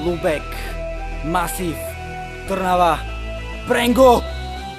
Lubek, Masív, Trnava, Prengo.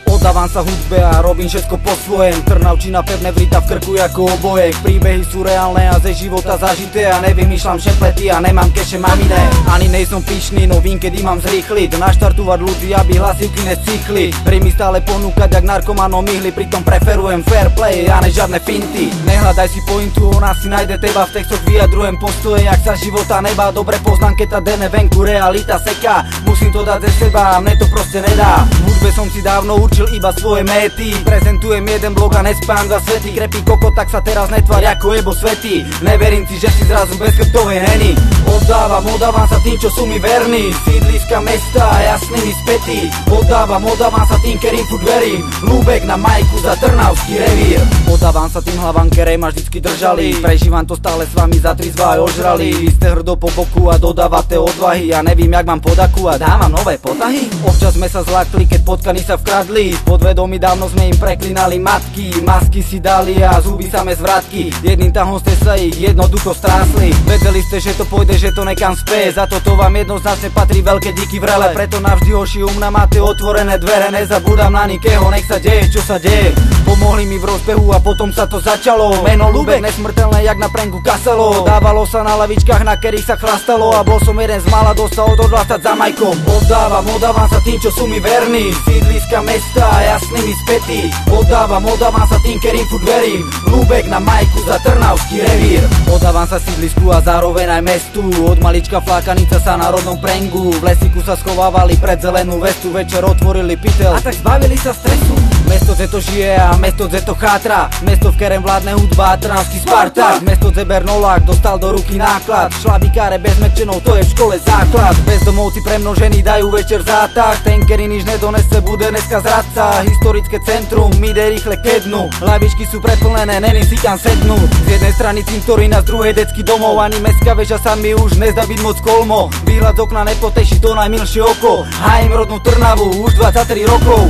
Oddávam sa hudbe a robím všetko po svojem. Trnavčina pevne vrita v krku ako obojek. Príbehy sú reálne a ze života zažité. A nevymýšľam šemplety a nemám keše mamine. Ani nejsom pyšný, no vím kedy mám zrýchliť. Naštartovať ľudí, aby hlasivky nescikli. Príjmy stále ponúkať jak narkomanom ihly. Pritom preferujem fair play a ne žiadne finty. Nehľadaj si pointu, ona si nájde teba. V textoch vyjadrujem postoje, jak sa života neba. Dobre poznám, keď tá dene venku realita seká. Musím to dať ze seba, mne to proste nedá. V hudbe som si dávno určil iba svoje méty. Prezentujem jeden blok a nespám za svety. Krepí koko, tak sa teraz netvár ako Ebo Svety. Neverím si, že si zrazu bez chrbtovej heny. Oddávam sa tým, čo sú mi verní. Sídliska mesta a jasnými spätí. Oddávam sa tým, ktorým furt verím. Lúbek na majku za Trnavský revír. Oddávam sa tým hlavám, ktoré ma vždycky držali. Prežívam to stále s vami, za trizva aj ožrali. Vy ste hrdo po boku a dodávate odvahy. Ja nevím, jak mám podaku a dávam nové potahy. Občas sme sa zlakli, keď potkani sa vkradli. Podvedomí dávno sme im preklinali matky. Masky si dali a zuby samé zvratky. Jedným tahom ste sa ich jednoducho strásli. Vedeli ste, že to pôjde, že to nekam spie. Za toto vám jednoznačne patrí veľké díky vrele. Preto navždy hoši u mňa máte otvorené dvere. Nezabúdam na nikého, nech sa deje, čo sa deje. Pomohli mi v rozbehu a potom sa to začalo. Meno Lubek, nesmrteľné jak na Prengu Kaselo. Dávalo sa na lavičkách, na ktorých sa chlastalo. A bol som jeden z mála, dosť sa odhodlástať za majkom. Oddávam sa tým, čo sú mi verní. Sídliska mesta a jasnými spätí. Oddávam sa tým, ktorým furt verím. Lúbek na majku za Trnavský revír. Oddávam sa sídlisku a zároveň aj mestu. Od malička flákanica sa na rodnom Prengu. V lesiku sa schovávali pred zelenú vestu. Večer otvorili pytel a tak zbavili sa stresu. Mesto, kde to žije a mesto, kde to chátra. Mesto, v ktorém vládne hudba a trnavský Spartak. Mesto, kde Bernolák dostal do ruky náklad. Šlabikáre bez mekčenov, to je v škole základ. Bezdomovci premnožení dajú večer zátah. Ten, ktorý nič nedonese, bude dneska zradca. Historické centrum, ide rýchle ke dnu. Lavičky sú preplnené, není si tam sednúť. Z jednej strany cintorína, z druhej detský domov. Ani mestská väža sa mi už nezdá byť moc kolmo. Výhľad z okna nepoteší to najmilšie oko. Hájim rodnú Trnavu už 23 rokov.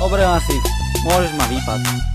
Dobre, Masív, môžeš ma vypať.